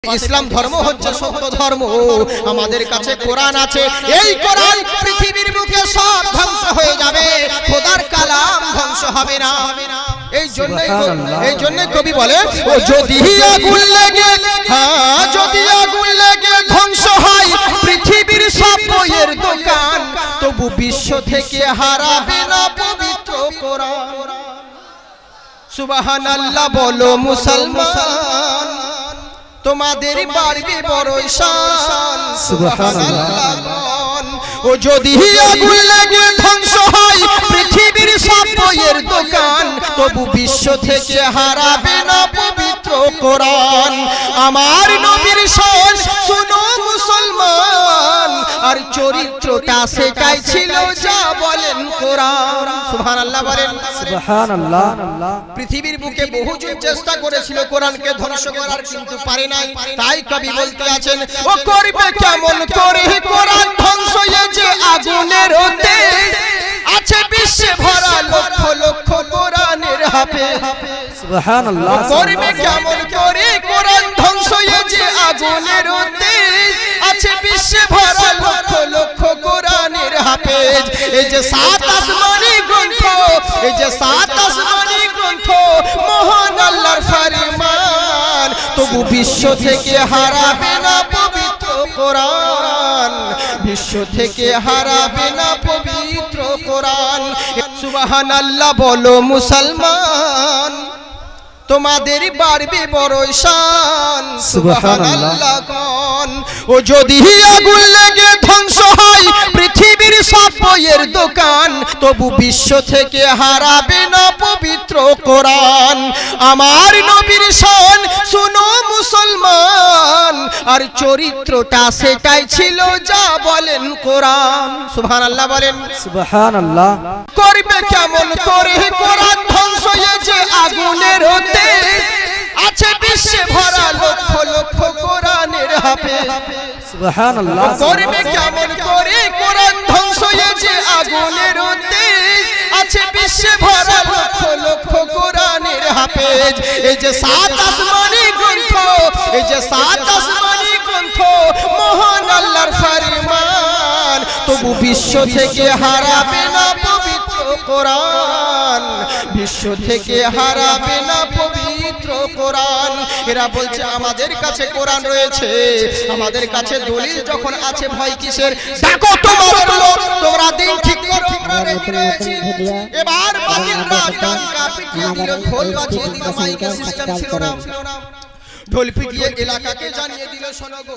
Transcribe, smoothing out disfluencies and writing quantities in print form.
ইসলাম ধর্ম হচ্ছে সত্য ধর্ম। আমাদের কাছে কোরআন আছে, এই কোরআন পৃথিবীর বুকে সব ধ্বংস হয়ে যাবে, খোদার কালাম ধ্বংস হবে না। এই জন্যই কবি বলে, ও যদি আগুন লেগে, হ্যাঁ যদি আগুন লেগে ধ্বংস হয় পৃথিবীর সব বইয়ের দোকান, তবু বিশ্ব থেকে হারাবে না পবিত্র কোরআন। সুবহানাল্লাহ বলো মুসলমান, তোমাদের বাড়বে বড় শান। সুবহানাল্লাহ। ও যদি আগুন লেগে ধ্বংস হয় পৃথিবীর সব বইয়ের দোকান, তবু বিশ্ব থেকে হারাবে না পবিত্র কোরআন। আমার নবীর শান শুনো মুসলমান, আর চরিত্রটা সেটাই ছিল যা বলেন কোরআন। সুবহানাল্লাহ বলেন। সুবহানাল্লাহ। পৃথিবীর বুকে বহুজন চেষ্টা করেছিল কোরআনকে ধ্বংস করার, কিন্তু পারে নাই। তাই কবি বলতে আছেন, ও করবে কেমন করে কোরআন ধ্বংস, এই যে আগুনের তেজ আছে বিশ্বে ভরা লক্ষ লক্ষ কোরআনের হাফেজ। সুবহানাল্লাহ। করবে কেমন করে কোরআন ধ্বংস, এই যে আগুনের তেজ আছে বিশ্বে ভরা লক্ষ লক্ষ কোরআনের হাফেজ। এই যে সাত আসমানি গ্রন্থ, এই যে সাত আসমানি গ্রন্থ মহান আল্লাহর ফরমান, তবু বিশ্ব থেকে হারাবে না পবিত্র কোরআন, বিশ্ব থেকে হারাবে না পবিত্র কোরআন। সুবহানাল্লাহ বলো মুসলমান, তোমাদের বাড়বে বড় শান। সুবহানাল্লাহ। ও যদি আগুন লেগে ধ্বংস হয় পৃথিবীর সব বইয়ের দোকান, তবু বিশ্ব থেকে হারাবে না পবিত্র কোরআন। আমার নবীর শান শুনো মুসলমান, আর চরিত্রটা সেটাই ছিল যা বলেন কোরআন। সুবহানাল্লাহ বলেন। সুবহানাল্লাহ। করবে কেমন করে কোরআন ধ্বংস, এই যে আগুনের তেজ আছে বিশ্বে ভরা লক্ষ লক্ষ কোরআনের হাফেজ। সুবহানাল্লাহ। করবে কেমন করে কোরআন ধ্বংস, এই যে আগুনের তেজ আছে বিশ্বে ভরা লক্ষ লক্ষ কোরআনের হাফেজ। এই যে সাত আসমানি গ্রন্থ, এই যে সাত আসমানি গ্রন্থ মহান আল্লাহর ফরমান, তবু বিশ্ব থেকে হারাবে না পবিত্র কোরআন, বিশ্ব থেকে হারাবে না পবিত্র কোরআন। এরা বলছে আমাদের কাছে কোরআন রয়েছে, আমাদের কাছে দলিল যখন আছে ভয় কিসের? দেখো তোমার লোক, তোমরা দিন ঠিক করো, আমরা রেডি রয়েছি। এবার বাকিরা টাঙ্কা পিটিয়ে দিল, ঢোল বাজিয়ে দিল, মাইকের সিস্টেম ছিল না, ঢোল পিটিয়ে এলাকাকে জানিয়ে দিল, শোনো গো